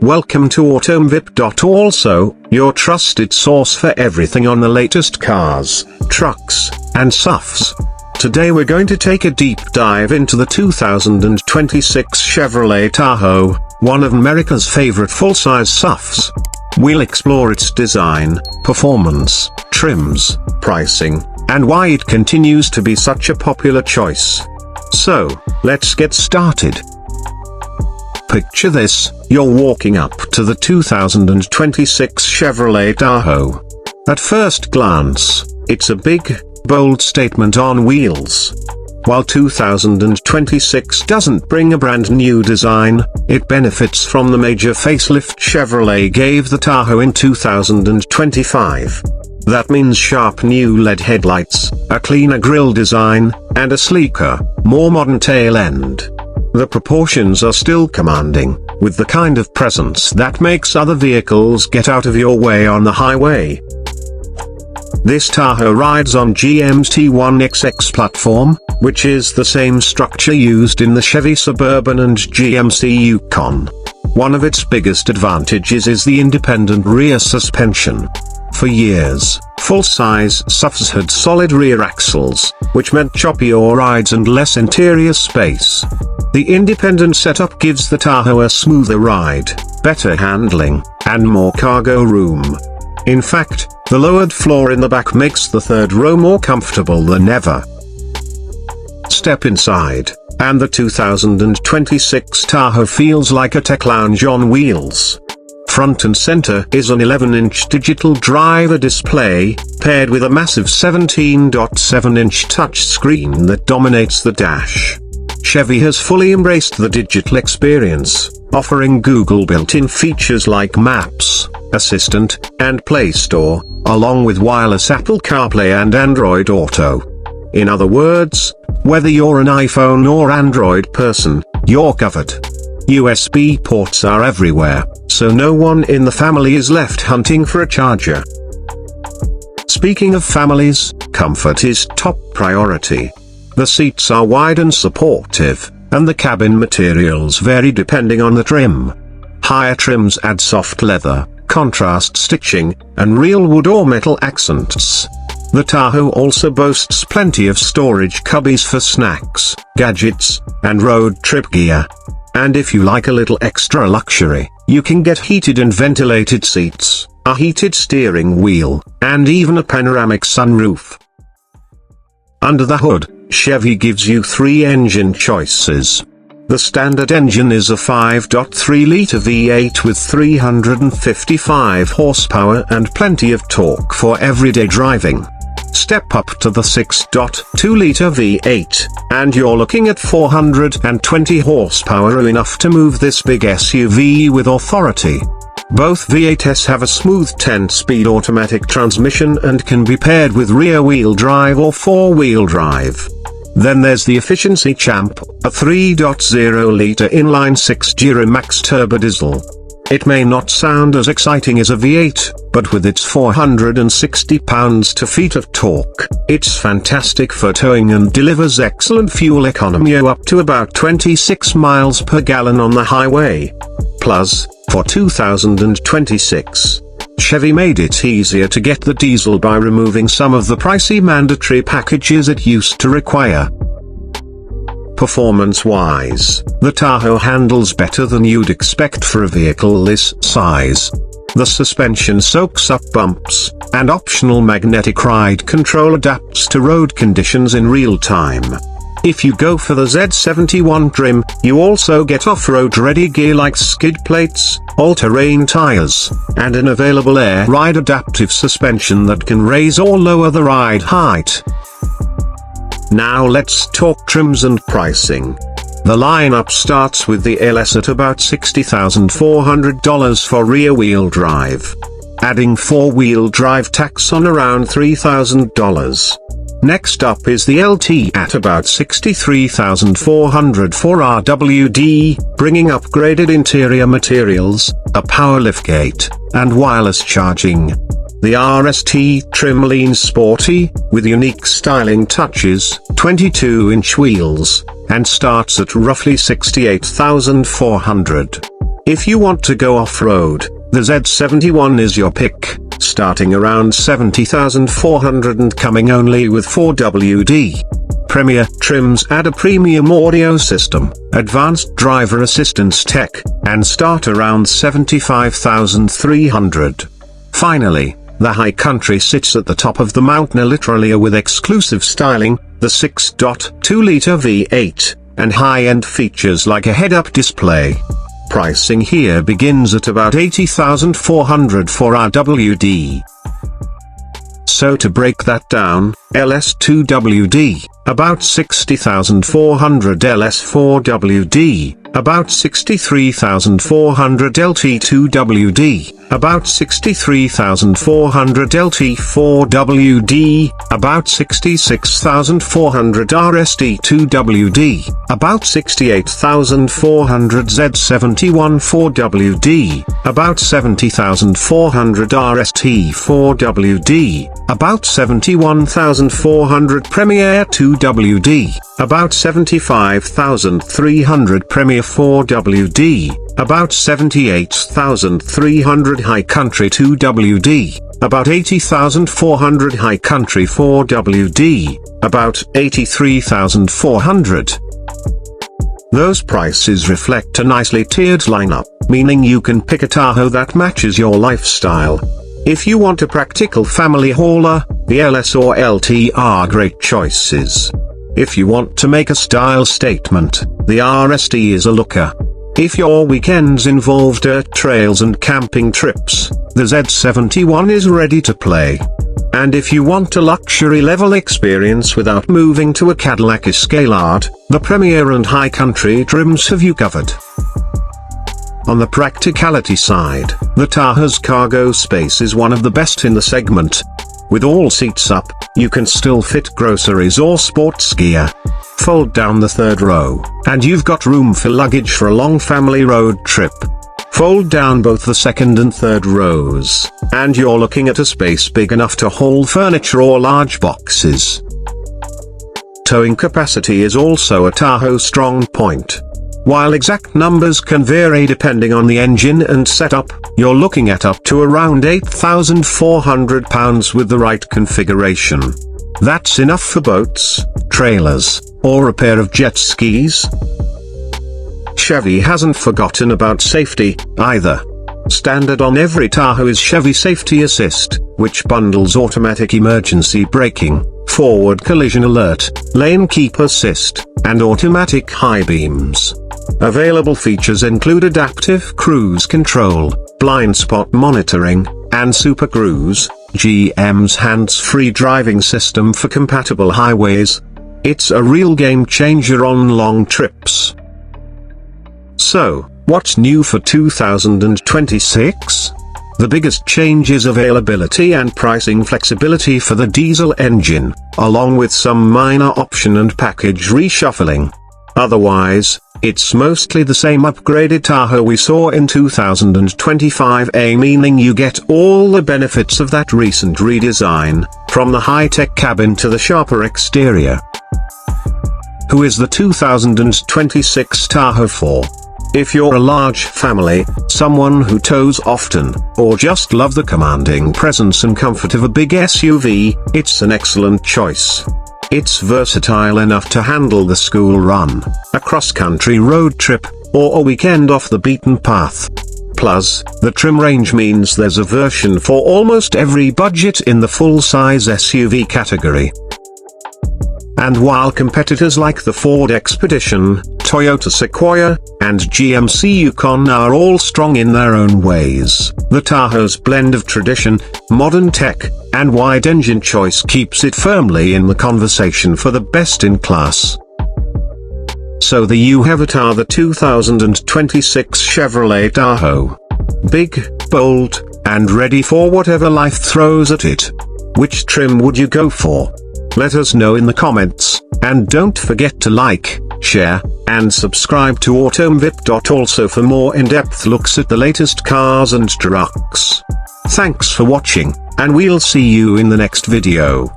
Welcome to automvip. Also, your trusted source for everything on the latest cars, trucks, and SUVs. Today we're going to take a deep dive into the 2026 Chevrolet Tahoe, one of America's favorite full-size SUVs. We'll explore its design, performance, trims, pricing, and why it continues to be such a popular choice. So, let's get started. Picture this, you're walking up to the 2026 Chevrolet Tahoe. At first glance, it's a big, bold statement on wheels. While 2026 doesn't bring a brand new design, it benefits from the major facelift Chevrolet gave the Tahoe in 2025. That means sharp new LED headlights, a cleaner grille design, and a sleeker, more modern tail end. The proportions are still commanding, with the kind of presence that makes other vehicles get out of your way on the highway. This Tahoe rides on GM's T1XX platform, which is the same structure used in the Chevy Suburban and GMC Yukon. One of its biggest advantages is the independent rear suspension. For years, full-size SUVs had solid rear axles, which meant choppier rides and less interior space. The independent setup gives the Tahoe a smoother ride, better handling, and more cargo room. In fact, the lowered floor in the back makes the third row more comfortable than ever. Step inside, and the 2026 Tahoe feels like a tech lounge on wheels. Front and center is an 11-inch digital driver display, paired with a massive 17.7-inch touchscreen that dominates the dash. Chevy has fully embraced the digital experience, offering Google built-in features like Maps, Assistant, and Play Store, along with wireless Apple CarPlay and Android Auto. In other words, whether you're an iPhone or Android person, you're covered. USB ports are everywhere, so no one in the family is left hunting for a charger. Speaking of families, comfort is top priority. The seats are wide and supportive, and the cabin materials vary depending on the trim. Higher trims add soft leather, contrast stitching, and real wood or metal accents. The Tahoe also boasts plenty of storage cubbies for snacks, gadgets, and road trip gear. And if you like a little extra luxury, you can get heated and ventilated seats, a heated steering wheel, and even a panoramic sunroof. Under the hood, Chevy gives you three engine choices. The standard engine is a 5.3-liter V8 with 355 horsepower and plenty of torque for everyday driving. Step up to the 6.2-liter V8, and you're looking at 420 horsepower, enough to move this big SUV with authority. Both V8s have a smooth 10-speed automatic transmission and can be paired with rear-wheel drive or four-wheel drive. Then there's the efficiency champ, a 3.0-liter inline-six Duramax turbodiesel. It may not sound as exciting as a V8, but with its 460 pounds-to-feet of torque, it's fantastic for towing and delivers excellent fuel economy, up to about 26 miles per gallon on the highway. Plus, for 2026, Chevy made it easier to get the diesel by removing some of the pricey mandatory packages it used to require. Performance-wise, the Tahoe handles better than you'd expect for a vehicle this size. The suspension soaks up bumps, and optional magnetic ride control adapts to road conditions in real time. If you go for the Z71 trim, you also get off-road ready gear like skid plates, all-terrain tires, and an available air ride adaptive suspension that can raise or lower the ride height. Now let's talk trims and pricing. The lineup starts with the LS at about $60,400 for rear-wheel drive. Adding four-wheel drive tacks on around $3,000. Next up is the LT at about $63,400 for RWD, bringing upgraded interior materials, a power liftgate, and wireless charging. The RST trim leans sporty, with unique styling touches, 22-inch wheels, and starts at roughly $68,400. If you want to go off-road, the Z71 is your pick, starting around $70,400 and coming only with 4WD. Premier trims add a premium audio system, advanced driver assistance tech, and start around $75,300. Finally, the High Country sits at the top of the mountain literally with exclusive styling, the 6.2-liter V8, and high-end features like a head-up display. Pricing here begins at about $80,400 for our WD. So to break that down, LS2WD, about $60,400, LS4WD, about $63,400, LT2WD, about $63,400, LT4WD, about $66,400, RST2WD, about $68,400, Z71 4WD, about $70,400, RST4WD, about $71,400, Premier 2WD, about $75,300, Premier 4WD, about $78,300, High Country 2WD, about $80,400, High Country 4WD, about $83,400. Those prices reflect a nicely tiered lineup, meaning you can pick a Tahoe that matches your lifestyle. If you want a practical family hauler, the LS or LT are great choices. If you want to make a style statement, the RST is a looker. If your weekends involve dirt trails and camping trips, the Z71 is ready to play. And if you want a luxury level experience without moving to a Cadillac Escalade, the Premier and High Country trims have you covered. On the practicality side, the Tahoe's cargo space is one of the best in the segment. With all seats up, you can still fit groceries or sports gear. Fold down the third row, and you've got room for luggage for a long family road trip. Fold down both the second and third rows, and you're looking at a space big enough to hold furniture or large boxes. Towing capacity is also a Tahoe strong point. While exact numbers can vary depending on the engine and setup, you're looking at up to around 8,400 pounds with the right configuration. That's enough for boats, trailers, or a pair of jet skis. Chevy hasn't forgotten about safety, either. Standard on every Tahoe is Chevy Safety Assist, which bundles automatic emergency braking, forward collision alert, lane keep assist, and automatic high beams. Available features include adaptive cruise control, blind spot monitoring, and Super Cruise, GM's hands-free driving system for compatible highways. It's a real game changer on long trips. So, what's new for 2026? The biggest change is availability and pricing flexibility for the diesel engine, along with some minor option and package reshuffling. Otherwise, it's mostly the same upgraded Tahoe we saw in 2025A, meaning you get all the benefits of that recent redesign, from the high-tech cabin to the sharper exterior. Who is the 2026 Tahoe for? If you're a large family, someone who tows often, or just love the commanding presence and comfort of a big SUV, it's an excellent choice. It's versatile enough to handle the school run, a cross-country road trip, or a weekend off the beaten path. Plus, the trim range means there's a version for almost every budget in the full-size SUV category. And while competitors like the Ford Expedition, Toyota Sequoia, and GMC Yukon are all strong in their own ways, the Tahoe's blend of tradition, modern tech, and wide engine choice keeps it firmly in the conversation for the best in class. So there you have it, are the 2026 Chevrolet Tahoe. Big, bold, and ready for whatever life throws at it. Which trim would you go for? Let us know in the comments, and don't forget to like, share, and subscribe to AutomoVip. Also for more in-depth looks at the latest cars and trucks. Thanks for watching, and we'll see you in the next video.